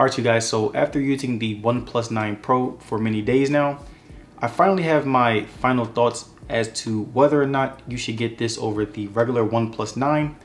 Alright you guys, so after using the OnePlus 9 Pro for many days now, I finally have my final thoughts as to whether or not you should get this over the regular OnePlus 9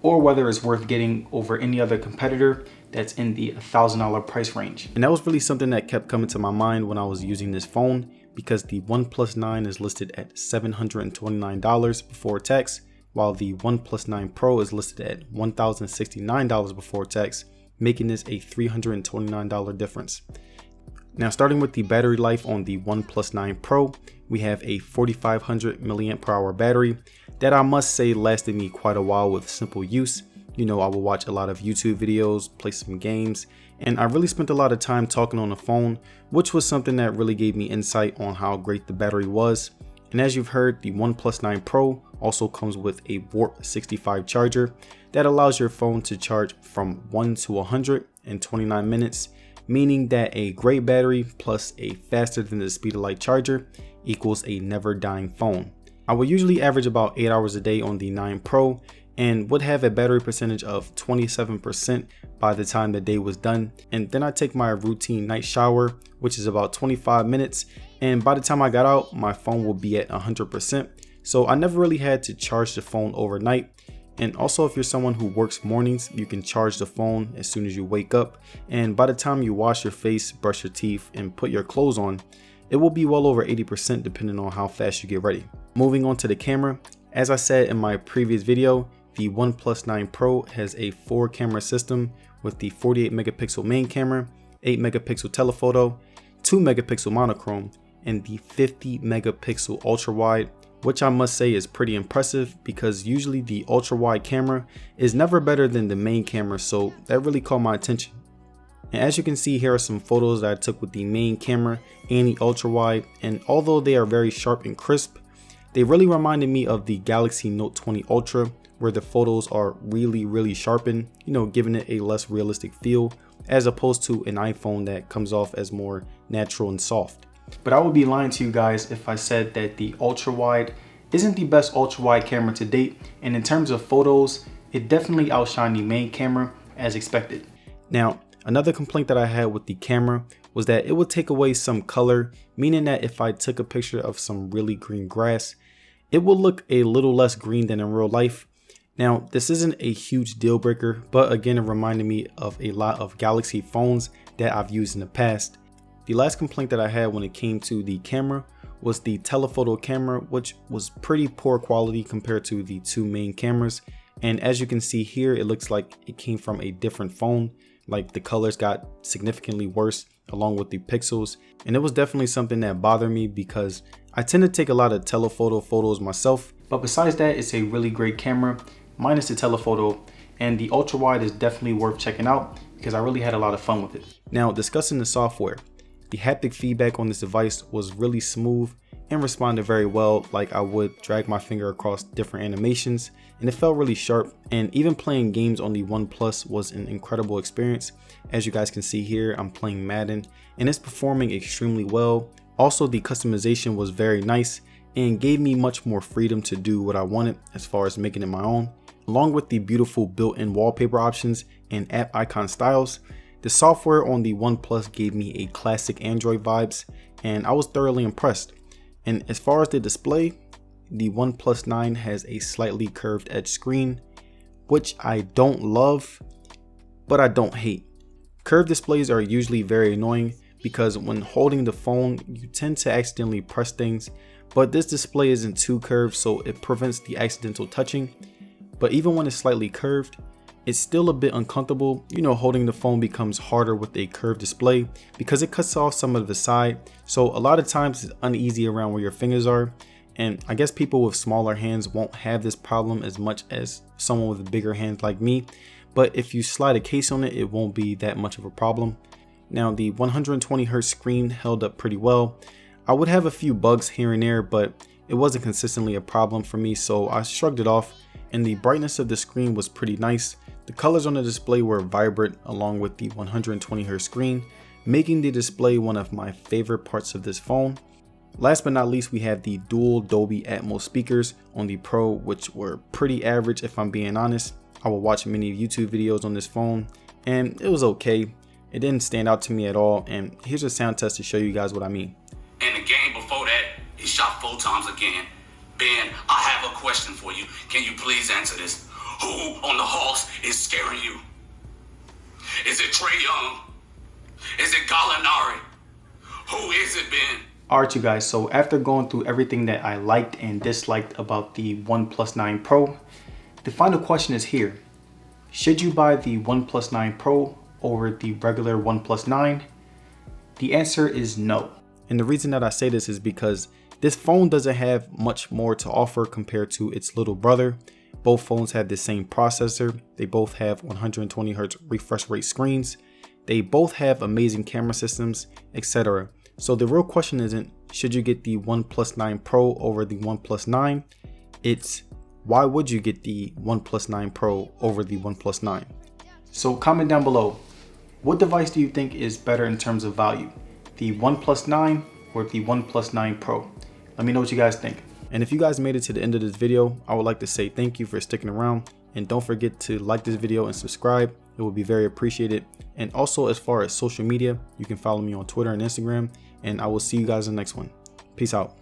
or whether it's worth getting over any other competitor that's in the $1,000 price range. And that was really something that kept coming to my mind when I was using this phone, because the OnePlus 9 is listed at $729 before tax, while the OnePlus 9 Pro is listed at $1,069 before tax, making this a $329 difference. Now, starting with the battery life on the OnePlus 9 Pro, we have a 4500 mAh battery that I must say lasted me quite a while with simple use. You know, I would watch a lot of YouTube videos, play some games, and I really spent a lot of time talking on the phone, which was something that really gave me insight on how great the battery was. And as you've heard, the OnePlus 9 Pro also comes with a Warp 65 charger that allows your phone to charge from 1 to 100 in 29 minutes, meaning that a great battery plus a faster than the speed of light charger equals a never dying phone. I will usually average about 8 hours a day on the 9 Pro and would have a battery percentage of 27% by the time the day was done. And then I take my routine night shower, which is about 25 minutes. And by the time I got out, my phone will be at 100%. So I never really had to charge the phone overnight. And also, if you're someone who works mornings, you can charge the phone as soon as you wake up. And by the time you wash your face, brush your teeth, and put your clothes on, it will be well over 80% depending on how fast you get ready. Moving on to the camera, as I said in my previous video, the OnePlus 9 Pro has a 4-camera system with the 48 megapixel main camera, 8 megapixel telephoto, 2 megapixel monochrome, and the 50 megapixel ultra wide, which I must say is pretty impressive because usually the ultra wide camera is never better than the main camera, so that really caught my attention. And as you can see, here are some photos that I took with the main camera and the ultra wide, and although they are very sharp and crisp, they really reminded me of the Galaxy Note 20 Ultra, where the photos are really sharpened, you know, giving it a less realistic feel as opposed to an iPhone that comes off as more natural and soft. But I would be lying to you guys if I said that the ultra wide isn't the best ultra wide camera to date, and in terms of photos, it definitely outshined the main camera as expected. Now, another complaint that I had with the camera was that it would take away some color, meaning that if I took a picture of some really green grass, it will look a little less green than in real life. Now, this isn't a huge deal breaker, but again, it reminded me of a lot of Galaxy phones that I've used in the past. The last complaint that I had when it came to the camera was the telephoto camera, which was pretty poor quality compared to the two main cameras. And as you can see here, it looks like it came from a different phone. Like the colors got significantly worse along with the pixels. And it was definitely something that bothered me because I tend to take a lot of telephoto photos myself. But besides that, it's a really great camera, minus the telephoto, and the ultra wide is definitely worth checking out because I really had a lot of fun with it. Now, discussing the software, the haptic feedback on this device was really smooth and responded very well. Like I would drag my finger across different animations and it felt really sharp, and even playing games on the OnePlus was an incredible experience. As you guys can see here, I'm playing Madden and it's performing extremely well. Also, the customization was very nice and gave me much more freedom to do what I wanted as far as making it my own. Along with the beautiful built-in wallpaper options and app icon styles, the software on the OnePlus gave me a classic Android vibes, and I was thoroughly impressed. And as far as the display, the OnePlus 9 has a slightly curved edge screen, which I don't love, but I don't hate. Curved displays are usually very annoying because when holding the phone, you tend to accidentally press things, but this display isn't too curved, so it prevents the accidental touching. But even when it's slightly curved, it's still a bit uncomfortable. You know, holding the phone becomes harder with a curved display because it cuts off some of the side. So a lot of times it's uneasy around where your fingers are. And I guess people with smaller hands won't have this problem as much as someone with bigger hands like me. But if you slide a case on it, it won't be that much of a problem. Now, the 120Hz screen held up pretty well. I would have a few bugs here and there, but it wasn't consistently a problem for me, so I shrugged it off. And the brightness of the screen was pretty nice. The colors on the display were vibrant along with the 120Hz screen, making the display one of my favorite parts of this phone. Last but not least, we have the dual Dolby Atmos speakers on the Pro, which were pretty average if I'm being honest. I will watch many YouTube videos on this phone and it was okay. It didn't stand out to me at all, and here's a sound test to show you guys what I mean. In the game before that, he shot 4 times again. Ben, I have a question for you. Can you please answer this? Who on the Hawks is scaring you? Is it Trae Young? Is it Gallinari? Who is it, Ben? Alright you guys, so after going through everything that I liked and disliked about the OnePlus 9 Pro, the final question is here. Should you buy the OnePlus 9 Pro over the regular OnePlus 9? The answer is no. And the reason that I say this is because this phone doesn't have much more to offer compared to its little brother. Both phones have the same processor. They both have 120 Hz refresh rate screens. They both have amazing camera systems, etc. So the real question isn't, should you get the OnePlus 9 Pro over the OnePlus 9? It's, why would you get the OnePlus 9 Pro over the OnePlus 9? So comment down below, what device do you think is better in terms of value? The OnePlus 9 or the OnePlus 9 Pro? Let me know what you guys think. And if you guys made it to the end of this video, I would like to say thank you for sticking around. And don't forget to like this video and subscribe. It would be very appreciated. And also, as far as social media, you can follow me on Twitter and Instagram. And I will see you guys in the next one. Peace out.